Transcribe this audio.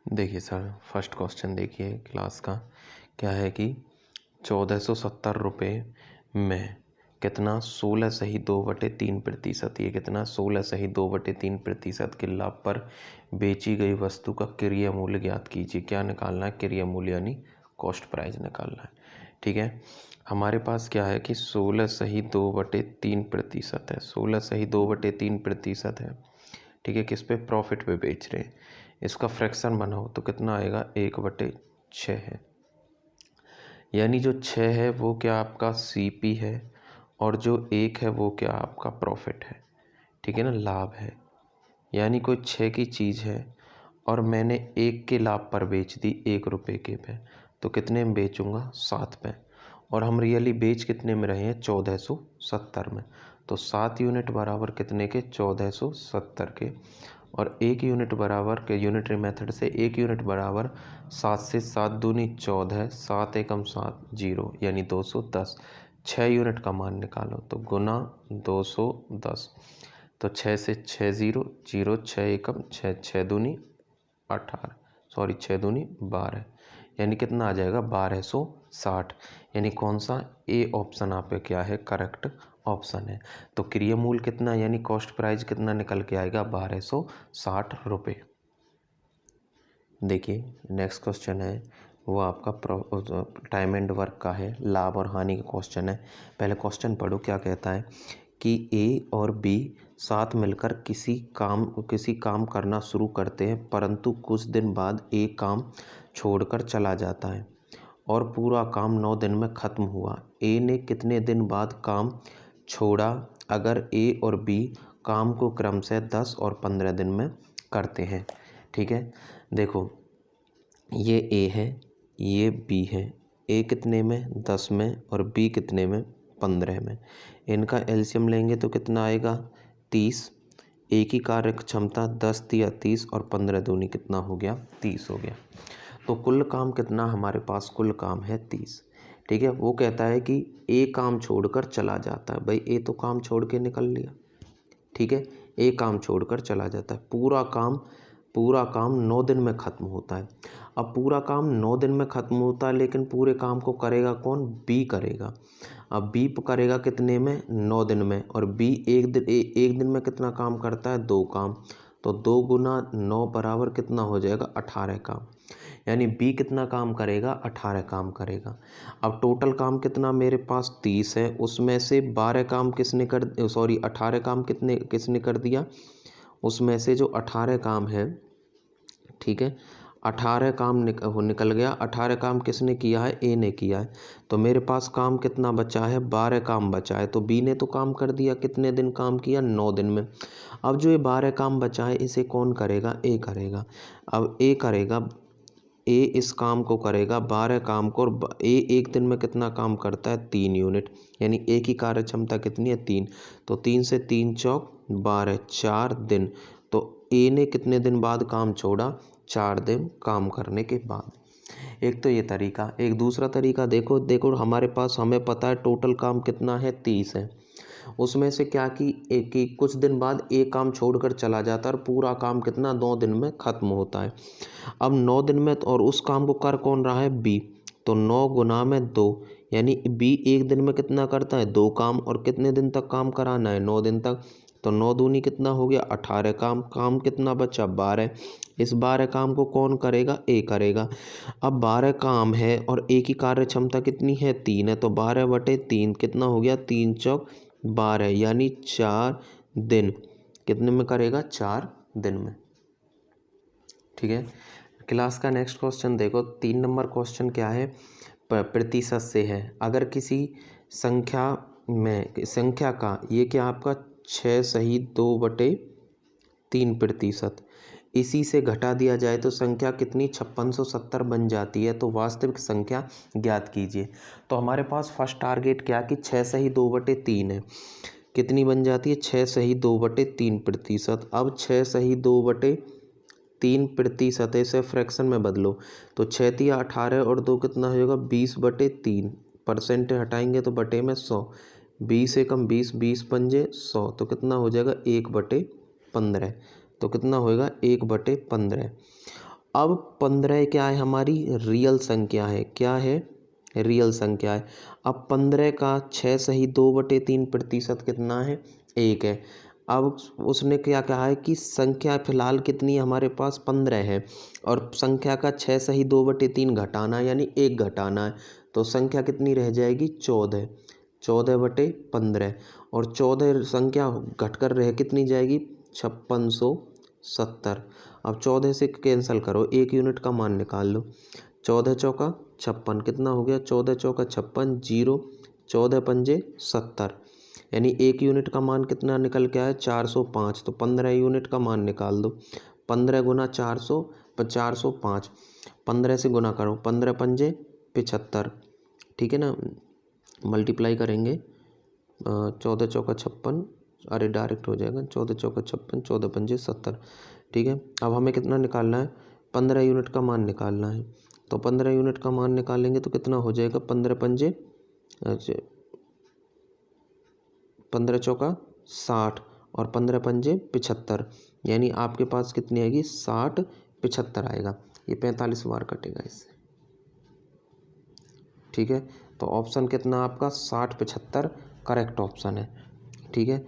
देखिए sir, first question देखिए class का क्या है कि 1470 रुपये में कितना 16 सही 2/3%, ये कितना 16 सही 2/3% के लाभ पर बेची गई वस्तु का क्रय मूल्य ज्ञात कीजिए। क्या निकालना है? क्रय मूल्य यानी कॉस्ट प्राइस निकालना है। ठीक है, हमारे पास क्या है कि 16 सही 2/3% है। 16 सही 2/3% है। ठीक है, किस पे? प्रॉफिट पे बेच रहे हैं। इसका फ्रैक्शन बनाओ तो कितना आएगा? 1/6 है। यानी जो 6 है वो क्या आपका सीपी है और जो 1 है वो क्या आपका प्रॉफिट है। ठीक है ना, लाभ है। यानी कोई 6 की चीज़ है और मैंने 1 के लाभ पर बेच दी 1 रुपये के पे, तो कितने में बेचूंगा? 7 पे। और हम रियली बेच कितने में रहे हैं? 1470 में। तो 7 यूनिट बराबर कितने के? 1470 के। और 1 यूनिट बराबर के यूनिटरी मेथड से 1 यूनिट बराबर 7 से 7 दूनी 14, 7 एकम 7 0 यानी 210। 6 यूनिट का मान निकालो तो गुना 210। तो 6 से 6 0 0, 6 एकम 6, 6 दूनी 18, सॉरी 6 दूनी 12, यानी कितना आ जाएगा? 1260। यानी कौन सा? ए ऑप्शन आप पे क्या है? करेक्ट ऑप्शन है। तो क्रय मूल्य कितना यानी कॉस्ट प्राइस कितना निकल के आएगा? 1260 रुपये। देखिए नेक्स्ट क्वेश्चन है वो आपका टाइम एंड वर्क का है, लाभ और हानि का क्वेश्चन है। पहले क्वेश्चन पढ़ो क्या कहता है कि ए और बी साथ मिलकर किसी काम करना शुरू करते हैं, परंतु कुछ दिन बाद ए काम छोड़कर चला जाता है और पूरा काम 9 दिन में ख़त्म हुआ। ए ने कितने दिन बाद काम छोड़ा अगर ए और बी काम को क्रमशः 10 और 15 दिन में करते हैं? ठीक है, देखो ये ए है, ये बी है। ए कितने में? 10 में और बी कितने में? 15 में। इनका एलसीएम लेंगे तो कितना आएगा? 30। ए की कार्य क्षमता 10 या 30 और 15 दूनी कितना हो गया? 30 हो गया। तो कुल काम कितना हमारे पास? कुल काम है 30। ठीक है, वो कहता है कि ए काम छोड़कर चला जाता है। भाई ए तो काम छोड़ के निकल लिया। ठीक है, ए काम छोड़कर चला जाता है। पूरा काम 9 दिन में ख़त्म होता है। अब पूरा काम 9 दिन में ख़त्म होता है, लेकिन पूरे काम को करेगा कौन? बी करेगा। अब बी करेगा कितने में? 9 दिन में। और बी एक दिन में कितना काम करता है? 2 काम। तो 2 गुना 9 बराबर कितना हो जाएगा? 18 काम। यानी बी कितना काम करेगा? 18 काम करेगा। अब टोटल काम कितना मेरे पास? 30 है। उसमें से 12 काम 18 काम किसने कर दिया? उसमें से जो 18 काम है, ठीक है, 18 काम निकल गया। 18 काम किसने किया है? ए ने किया है। तो मेरे पास काम कितना बचा है? 12 काम बचा है। तो बी ने तो काम कर दिया, कितने दिन काम किया? 9 दिन में। अब जो ये 12 काम बचा है इसे कौन करेगा? ए करेगा। अब ए करेगा, ए इस काम को करेगा 12 काम को, और ए एक दिन में कितना काम करता है? 3 यूनिट। यानी ए की कार्य क्षमता कितनी है? 3। तो 3 से 3 चौक 12, 4 दिन। तो ए ने कितने दिन बाद काम छोड़ा? 4 दिन काम करने के बाद। एक तो ये तरीका। एक दूसरा तरीका देखो हमारे पास, हमें पता है टोटल काम कितना है? 30 है। उसमें से क्या कि एक ही कुछ दिन बाद एक काम छोड़कर चला जाता है और पूरा काम कितना? 9 दिन में ख़त्म होता है। अब 9 दिन में और उस काम को कर कौन रहा है? बी। तो 9 गुना में 2, यानी बी एक दिन में कितना करता है? 2 काम। और कितने दिन तक काम कराना है? 9 दिन तक। तो 9 दूनी कितना हो गया? 18 काम। काम कितना बचा? 12। इस 12 काम को कौन करेगा? ए करेगा। अब 12 काम है और ए की कार्य क्षमता कितनी है? 3 है। तो 12/3 कितना हो गया? 3 चौक 12, यानी 4 दिन। कितने में करेगा? 4 दिन में। ठीक है, क्लास का नेक्स्ट क्वेश्चन देखो। 3 नंबर क्वेश्चन क्या है? प्रतिशत से है। अगर किसी संख्या का ये क्या आपका 6 सही 2/3% इसी से घटा दिया जाए तो संख्या कितनी? 5670 बन जाती है। तो वास्तविक संख्या ज्ञात कीजिए। तो हमारे पास फर्स्ट टारगेट क्या कि 6 सही 2/3 है। कितनी बन जाती है? 6 सही 2/3%। अब 6 सही 2/3% इसे फ्रैक्शन में बदलो तो 6 तिया 18 और 2 कितना हो जाएगा? 20/3। परसेंट हटाएंगे तो बटे में 100। 20 एकम 20, 20 पंजे 100, तो कितना हो जाएगा? 1/15। तो कितना होएगा? 1/15। अब 15 क्या है, हमारी रियल संख्या है। क्या है, रियल संख्या है। अब 15 का 6 सही 2/3 प्रतिशत कितना है, 1 है। अब उसने क्या कहा है कि संख्या फिलहाल कितनी है हमारे पास, 15 है, और संख्या का 6 सही 2/3 घटाना है, यानी 1 घटाना है। तो संख्या कितनी रह जाएगी, 14, 14/15। और 14 संख्या घटकर रह कितनी जाएगी, 5670। अब 14 से कैंसिल करो, 1 यूनिट का मान निकाल लो। 14 चौका 56, कितना हो गया, 14 चौका 56, 0, 14 पंजे 70, यानी 1 यूनिट का मान कितना निकल के आया, 405। तो 15 यूनिट का मान निकाल दो। 15 गुना 400, 405। 15 से गुना करो, 15 पंजे 75, ठीक है ना। मल्टीप्लाई करेंगे, 14 चौका 56, अरे डायरेक्ट हो जाएगा, 14 चौका 56, 14 पंजे 70, ठीक है। अब हमें कितना निकालना है, 15 यूनिट का मान निकालना है। तो 15 यूनिट का मान निकालेंगे तो कितना हो जाएगा, 15 पंजे, अच्छा 15 चौका 60 और 15 पंजे 75, यानी आपके पास कितनी आएगी, 60 75 आएगा। ये 45 बार कटेगा इससे, ठीक है। तो ऑप्शन कितना आपका, 60 75 करेक्ट ऑप्शन है, ठीक है।